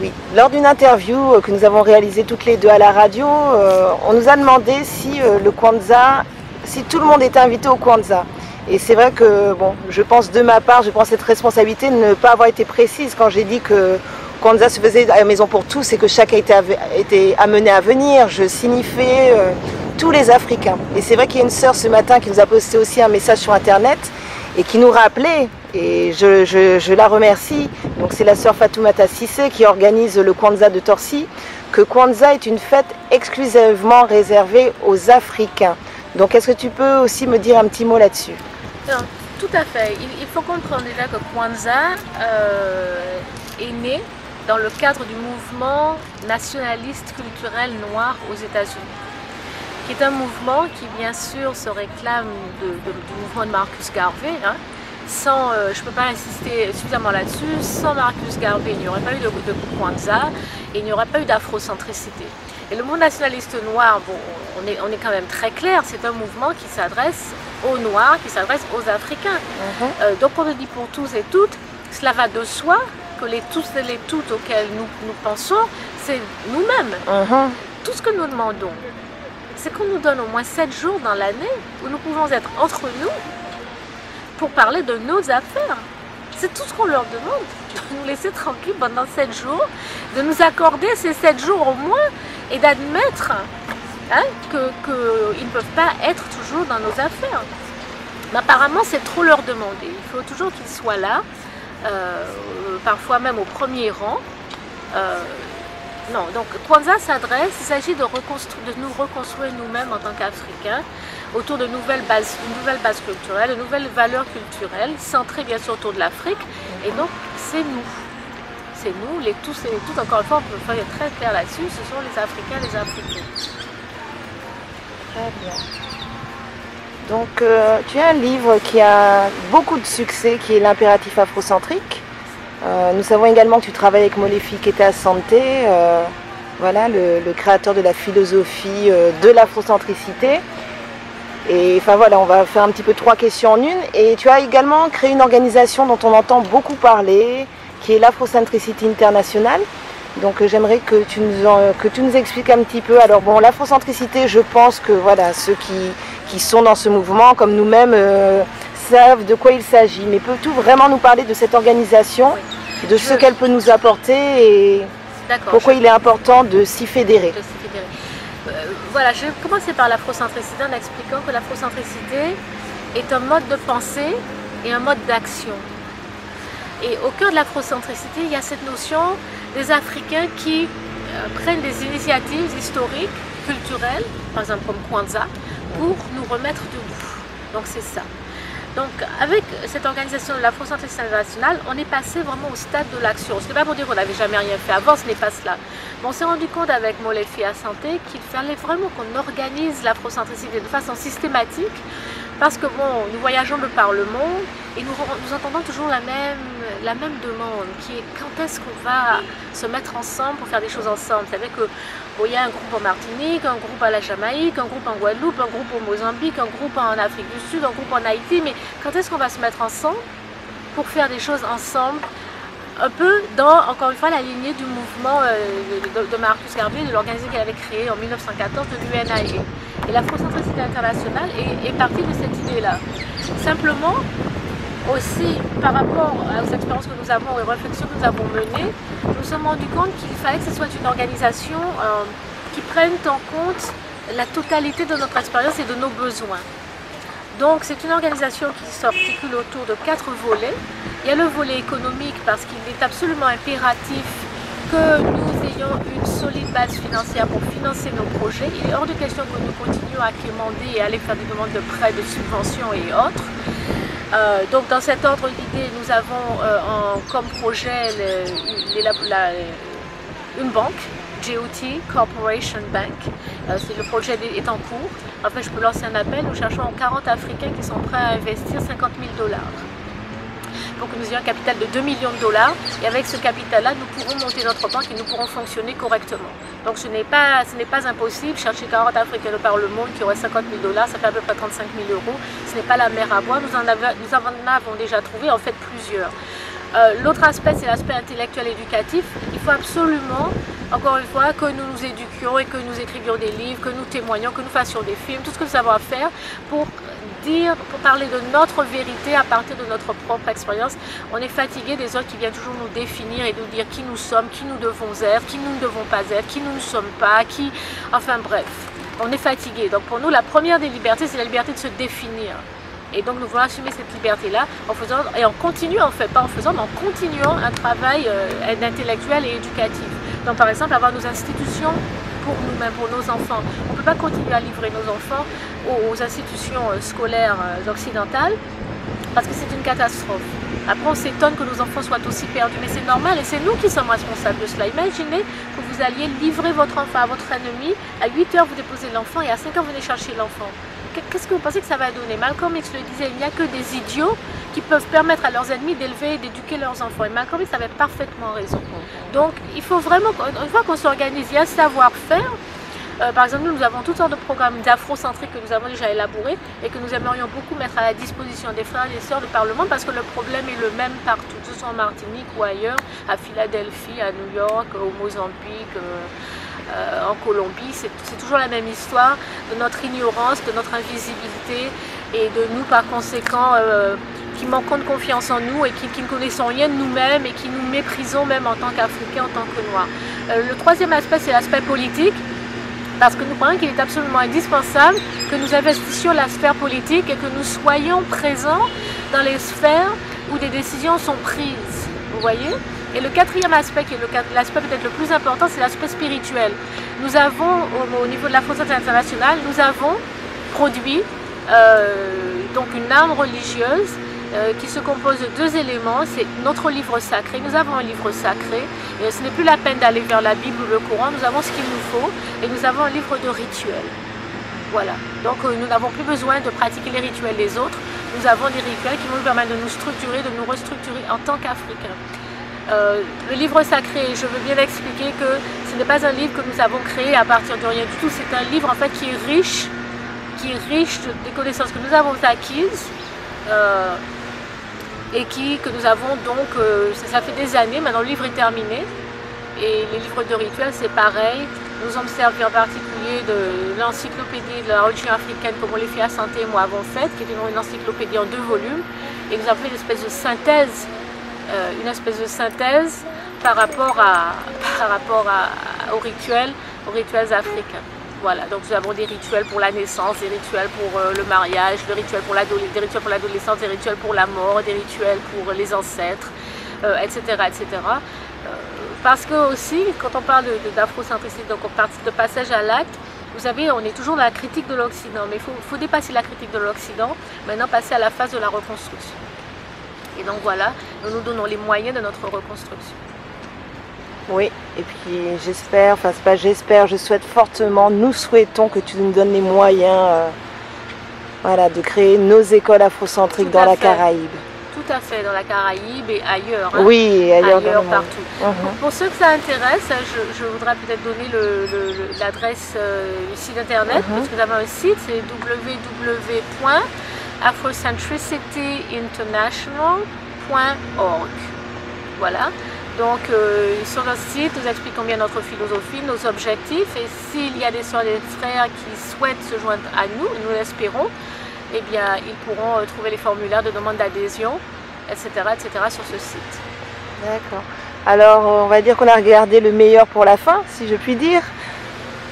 Oui, lors d'une interview que nous avons réalisée toutes les deux à la radio, on nous a demandé si le Kwanzaa, si tout le monde était invité au Kwanzaa. Et c'est vrai que, bon, je pense de ma part, je prends cette responsabilité de ne pas avoir été précise quand j'ai dit que Kwanzaa se faisait à la Maison pour tous et que chacun était amené à venir. Je signifiais tous les Africains. Et c'est vrai qu'il y a une sœur ce matin qui nous a posté aussi un message sur Internet et qui nous rappelait, et je la remercie, donc c'est la sœur Fatoumata Sissé qui organise le Kwanzaa de Torcy, que Kwanzaa est une fête exclusivement réservée aux Africains. Donc est-ce que tu peux aussi me dire un petit mot là-dessus? Tout à fait. Il faut comprendre déjà que Kwanzaa est né dans le cadre du mouvement nationaliste culturel noir aux États-Unis, qui est un mouvement qui bien sûr se réclame du mouvement de Marcus Garvey. Hein. Sans, je ne peux pas insister suffisamment là-dessus, sans Marcus Garvey, il n'y aurait pas eu de Kwanzaa et il n'y aurait pas eu d'afrocentricité. Et le monde nationaliste noir, bon, on est quand même très clair, c'est un mouvement qui s'adresse aux Noirs, qui s'adresse aux Africains. Donc on le dit pour tous et toutes, cela va de soi que les tous et les toutes auxquels nous pensons, c'est nous-mêmes. Tout ce que nous demandons, c'est qu'on nous donne au moins 7 jours dans l'année où nous pouvons être entre nous pour parler de nos affaires. C'est tout ce qu'on leur demande, de nous laisser tranquilles pendant 7 jours, de nous accorder ces 7 jours au moins et d'admettre hein, qu'ils ne peuvent pas être toujours dans nos affaires. Mais apparemment, c'est trop leur demander. Il faut toujours qu'ils soient là, parfois même au premier rang. Non, donc Kwanzaa s'adresse, il s'agit de nous reconstruire nous-mêmes en tant qu'Africains autour de nouvelles bases culturelles, de nouvelles valeurs culturelles, centrées bien sûr autour de l'Afrique. Et donc, c'est nous. C'est nous, les tous et les toutes. Encore une fois, on peut faire très clair là-dessus, ce sont les Africains, les Africaines. Très bien. Donc, tu as un livre qui a beaucoup de succès, qui est l'impératif afrocentrique. Nous savons également que tu travailles avec Molefi Keta Santé, voilà, le créateur de la philosophie de l'afrocentricité. Et enfin voilà, on va faire un petit peu 3 questions en une. Et tu as également créé une organisation dont on entend beaucoup parler, qui est l'Afrocentricity International. Donc j'aimerais que tu nous expliques un petit peu. Alors bon, l'afrocentricité, je pense que voilà, ceux qui sont dans ce mouvement, comme nous-mêmes, savent de quoi il s'agit. Mais peux-tu vraiment nous parler de cette organisation, de ce qu'elle peut nous apporter et pourquoi il est important de s'y fédérer? Voilà, je vais commencer par l'afrocentricité en expliquant que l'afrocentricité est un mode de pensée et un mode d'action. Et au cœur de l'afrocentricité, il y a cette notion des Africains qui prennent des initiatives historiques, culturelles, par exemple comme Kwanzaa, pour nous remettre debout. Donc c'est ça. Donc avec cette organisation de l'afrocentricité internationale, on est passé vraiment au stade de l'action. Ce n'est pas pour dire qu'on n'avait jamais rien fait avant, ce n'est pas cela. Mais on s'est rendu compte avec Molefi à Santé qu'il fallait vraiment qu'on organise l'afrocentricité de façon systématique parce que bon, nous voyageons de par le monde et nous entendons toujours la même demande qui est quand est-ce qu'on va se mettre ensemble pour faire des choses ensemble. Vous savez que bon, il y a un groupe en Martinique, un groupe à la Jamaïque, un groupe en Guadeloupe, un groupe au Mozambique, un groupe en Afrique du Sud, un groupe en Haïti, mais quand est-ce qu'on va se mettre ensemble pour faire des choses ensemble, un peu dans, encore une fois, la lignée du mouvement de Marcus Garvey, de l'organisation qu'il avait créé en 1914 de l'UNAE. Et l'afrocentricité internationale est partie de cette idée-là. Simplement, aussi par rapport aux expériences que nous avons, aux réflexions que nous avons menées, nous nous sommes rendus compte qu'il fallait que ce soit une organisation qui prenne en compte la totalité de notre expérience et de nos besoins. Donc c'est une organisation qui s'articule autour de 4 volets. Il y a le volet économique parce qu'il est absolument impératif que nous ayons une solide base financière pour financer nos projets. Il est hors de question que nous continuions à quémander et aller faire des demandes de prêts, de subventions et autres. Donc dans cet ordre d'idée, nous avons comme projet une banque, GOT, Corporation Bank. Le projet est en cours. En fait, je peux lancer un appel. Nous cherchons 40 Africains qui sont prêts à investir $50 000. pour que nous ayons un capital de 2 millions de dollars. Et avec ce capital-là, nous pourrons monter notre banque et nous pourrons fonctionner correctement. Donc ce n'est pas impossible. Chercher 40 Africains de par le monde qui auraient 50 000 dollars, ça fait à peu près 35 000 euros. Ce n'est pas la mer à boire. Nous en avons déjà trouvé, en fait, plusieurs. L'autre aspect, c'est l'aspect intellectuel éducatif. Il faut absolument, encore une fois, que nous nous éduquions et que nous écrivions des livres, que nous témoignions, que nous fassions des films, tout ce que nous avons à faire pour parler de notre vérité à partir de notre propre expérience. On est fatigué des autres qui viennent toujours nous définir et nous dire qui nous sommes, qui nous devons être, qui nous ne devons pas être, qui nous ne sommes pas, enfin bref, on est fatigué. Donc pour nous, la première des libertés, c'est la liberté de se définir. Et donc nous voulons assumer cette liberté-là en faisant, et en continuant, en fait, pas en faisant, mais en continuant un travail intellectuel et éducatif. Donc par exemple, avoir nos institutions pour nous-mêmes, pour nos enfants. On ne peut pas continuer à livrer nos enfants aux institutions scolaires occidentales parce que c'est une catastrophe. Après, on s'étonne que nos enfants soient aussi perdus, mais c'est normal et c'est nous qui sommes responsables de cela. Imaginez que vous alliez livrer votre enfant à votre ennemi, à 8 heures vous déposez l'enfant et à 5 heures vous venez chercher l'enfant. Qu'est-ce que vous pensez que ça va donner? Malcolm X le disait, il n'y a que des idiots qui peuvent permettre à leurs ennemis d'élever et d'éduquer leurs enfants. Et Malcolm X avait parfaitement raison. Donc il faut vraiment, une fois qu'on s'organise, il y a un savoir-faire. Par exemple, nous avons toutes sortes de programmes d'afrocentriques que nous avons déjà élaborés et que nous aimerions beaucoup mettre à la disposition des frères et des sœurs de par le monde parce que le problème est le même partout, que ce soit en Martinique ou ailleurs, à Philadelphie, à New York, au Mozambique, en Colombie. C'est toujours la même histoire de notre ignorance, de notre invisibilité et de nous par conséquent qui manquons de confiance en nous et qui ne connaissons rien de nous-mêmes et qui nous méprisons même en tant qu'Africains, en tant que Noirs. Le troisième aspect, c'est l'aspect politique. Parce que nous croyons qu'il est absolument indispensable que nous investissions la sphère politique et que nous soyons présents dans les sphères où des décisions sont prises. Vous voyez? Et le quatrième aspect, qui est l'aspect peut-être le plus important, c'est l'aspect spirituel. Nous avons, au niveau de la Fondation internationale, nous avons produit donc une arme religieuse qui se compose de 2 éléments, c'est notre livre sacré. Nous avons un livre sacré, et ce n'est plus la peine d'aller vers la Bible ou le Coran, nous avons ce qu'il nous faut, et nous avons un livre de rituels. Voilà, donc nous n'avons plus besoin de pratiquer les rituels des autres, nous avons des rituels qui vont nous permettre de nous structurer, de nous restructurer en tant qu'Africains. Le livre sacré, je veux bien expliquer que ce n'est pas un livre que nous avons créé à partir de rien du tout, c'est un livre en fait qui est riche des connaissances que nous avons acquises, et que nous avons donc, ça fait des années, maintenant le livre est terminé, et les livres de rituels c'est pareil, nous sommes servis en particulier de l'encyclopédie de la religion africaine comme Molefi Asante et moi avons fait, qui est une encyclopédie en 2 volumes, et nous avons fait une espèce de synthèse par rapport aux rituels africains. Voilà, donc nous avons des rituels pour la naissance, des rituels pour le mariage, des rituels pour l'adolescence, des rituels pour la mort, des rituels pour les ancêtres, etc. etc. Parce que aussi, quand on parle d'afrocentricité, donc on parle de passage à l'acte, vous savez, on est toujours dans la critique de l'Occident, mais il faut dépasser la critique de l'Occident, maintenant passer à la phase de la reconstruction. Et donc voilà, nous nous donnons les moyens de notre reconstruction. Oui, et puis j'espère, enfin c'est pas j'espère, je souhaite fortement, nous souhaitons que tu nous donnes les moyens voilà, de créer nos écoles afrocentriques dans la Caraïbe. Tout à fait, dans la Caraïbe et ailleurs. Hein. Oui, ailleurs partout. Pour ceux que ça intéresse, je voudrais peut-être donner l'adresse du site internet, parce que nous avons un site, c'est www.afrocentricityinternational.org. Voilà. Donc sur notre site, nous expliquons bien notre philosophie, nos objectifs, et s'il y a des soeurs et des frères qui souhaitent se joindre à nous, nous l'espérons, eh bien ils pourront trouver les formulaires de demande d'adhésion, etc., sur ce site. D'accord. Alors on va dire qu'on a regardé le meilleur pour la fin, si je puis dire.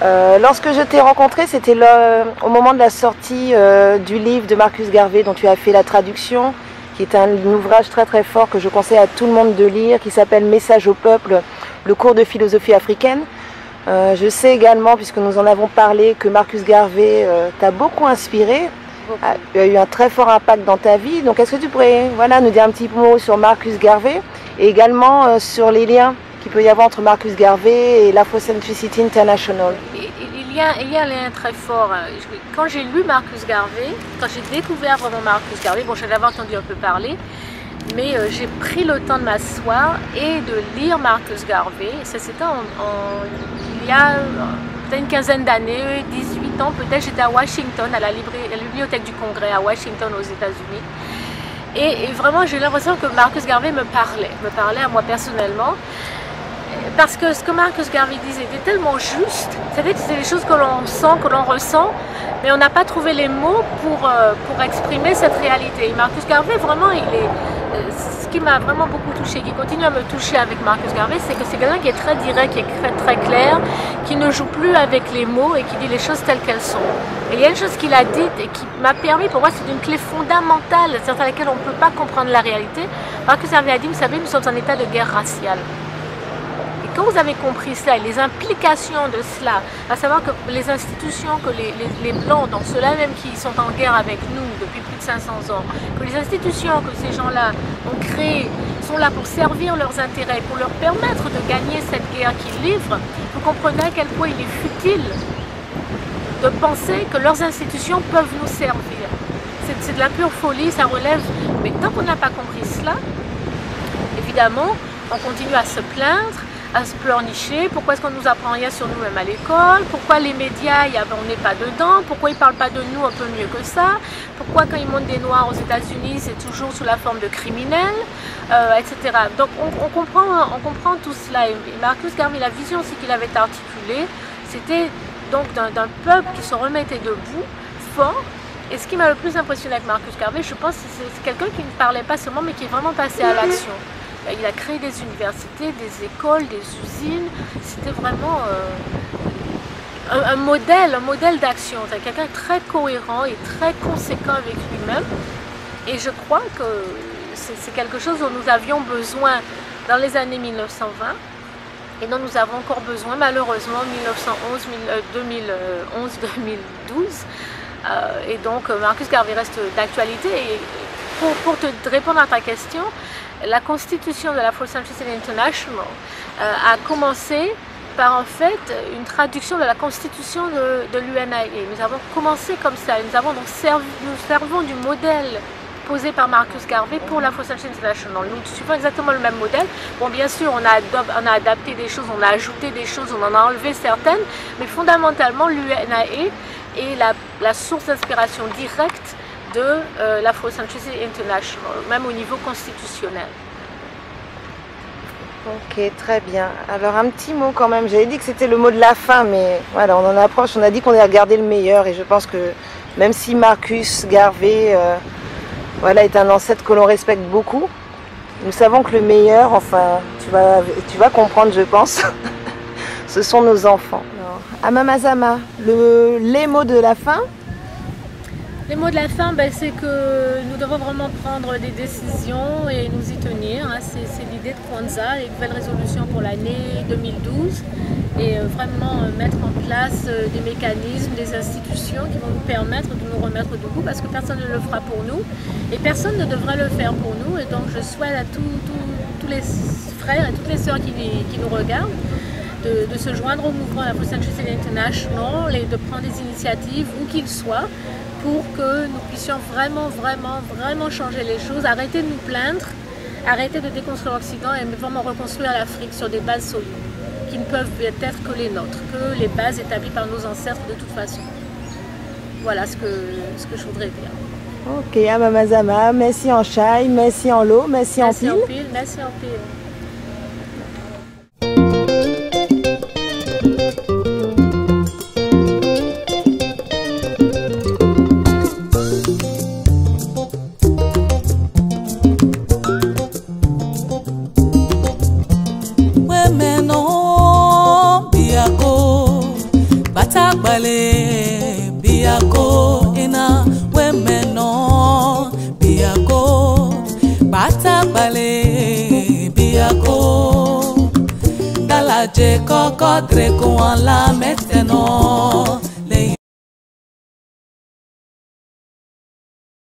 Lorsque je t'ai rencontré, c'était au moment de la sortie du livre de Marcus Garvey dont tu as fait la traduction, qui est un ouvrage très très fort que je conseille à tout le monde de lire, qui s'appelle Message au peuple, le cours de philosophie africaine. Je sais également, puisque nous en avons parlé, que Marcus Garvey t'a beaucoup inspiré, a eu un très fort impact dans ta vie. Donc est-ce que tu pourrais nous dire un petit mot sur Marcus Garvey et également sur les liens qu'il peut y avoir entre Marcus Garvey et l'Afrocentricity International? Il y a un lien très fort. Quand j'ai lu Marcus Garvey, quand j'ai découvert vraiment Marcus Garvey, bon, j'en avais entendu un peu parler, mais j'ai pris le temps de m'asseoir et de lire Marcus Garvey. Ça c'était il y a peut-être une quinzaine d'années, 18 ans peut-être, j'étais à Washington, à la bibliothèque du Congrès à Washington aux États-Unis. Et vraiment j'ai l'impression que Marcus Garvey me parlait à moi personnellement. Parce que ce que Marcus Garvey disait était tellement juste, c'est-à-dire que c'est des choses que l'on sent, que l'on ressent, mais on n'a pas trouvé les mots pour exprimer cette réalité. Et Marcus Garvey, vraiment, ce qui m'a vraiment beaucoup touché, qui continue à me toucher avec Marcus Garvey, c'est que c'est quelqu'un qui est très direct, qui est très clair, qui ne joue plus avec les mots et qui dit les choses telles qu'elles sont. Et il y a une chose qu'il a dite et qui m'a permis, pour moi, c'est une clé fondamentale, sans laquelle on ne peut pas comprendre la réalité. Marcus Garvey a dit, vous savez, nous sommes en état de guerre raciale. Quand vous avez compris cela et les implications de cela, à savoir que les institutions, que les Blancs, donc ceux-là même qui sont en guerre avec nous depuis plus de 500 ans, que les institutions que ces gens-là ont créées sont là pour servir leurs intérêts, pour leur permettre de gagner cette guerre qu'ils livrent, vous comprenez à quel point il est futile de penser que leurs institutions peuvent nous servir. C'est de la pure folie, ça relève. Mais tant qu'on n'a pas compris cela, évidemment, on continue à se plaindre, à se pleurnicher, pourquoi est-ce qu'on ne nous apprend rien sur nous-mêmes à l'école, pourquoi les médias, on n'est pas dedans, pourquoi ils ne parlent pas de nous un peu mieux que ça, pourquoi quand ils montrent des Noirs aux États-Unis, c'est toujours sous la forme de criminels, etc. Donc on comprend tout cela. Et Marcus Garvey, la vision aussi qu'il avait articulée, c'était donc d'un peuple qui se remettait debout, fort. Et ce qui m'a le plus impressionné avec Marcus Garvey, je pense que c'est quelqu'un qui ne parlait pas seulement, mais qui est vraiment passé à l'action. Il a créé des universités, des écoles, des usines. C'était vraiment un modèle d'action. C'est quelqu'un de très cohérent et très conséquent avec lui-même. Et je crois que c'est quelque chose dont nous avions besoin dans les années 1920 et dont nous avons encore besoin malheureusement en 2011-2012. Et donc Marcus Garvey reste d'actualité. Et pour te répondre à ta question, la constitution de l'Afrocentricity International a commencé par en fait une traduction de la constitution de l'UNIA. Nous avons commencé comme ça. Nous servons du modèle posé par Marcus Garvey pour l'Afrocentricity International. Nous suivons exactement le même modèle. Bon, bien sûr, on a adapté des choses, on a ajouté des choses, on en a enlevé certaines, mais fondamentalement, l'UNIA est la source d'inspiration directe de l'Afrocentricity International, même au niveau constitutionnel. Ok, très bien. Alors un petit mot quand même, j'avais dit que c'était le mot de la fin, mais voilà, on en approche, on a dit qu'on allait regarder le meilleur, et je pense que même si Marcus Garvey voilà, est un ancêtre que l'on respecte beaucoup, nous savons que le meilleur, enfin, tu vas comprendre, je pense, ce sont nos enfants. Alors, Amamazama, les mots de la fin? Les mots de la fin, c'est que nous devons vraiment prendre des décisions et nous y tenir. C'est l'idée de Kwanzaa, les nouvelles résolutions pour l'année 2012 et vraiment mettre en place des mécanismes, des institutions qui vont nous permettre de nous remettre debout parce que personne ne le fera pour nous et personne ne devrait le faire pour nous. Et donc je souhaite à tous les frères et toutes les sœurs qui nous regardent de se joindre au mouvement Afrocentricity International et de prendre des initiatives où qu'ils soient, pour que nous puissions vraiment changer les choses, arrêter de nous plaindre, arrêter de déconstruire l'Occident et vraiment reconstruire l'Afrique sur des bases solides, qui ne peuvent être que les nôtres, que les bases établies par nos ancêtres de toute façon. Voilà ce que je voudrais dire. Ok, Amamazama, merci en chai, merci en l'eau, merci en pile. Merci en pile. Biako ina wemeno biako batabale biako dalaje koko dreko ala meteno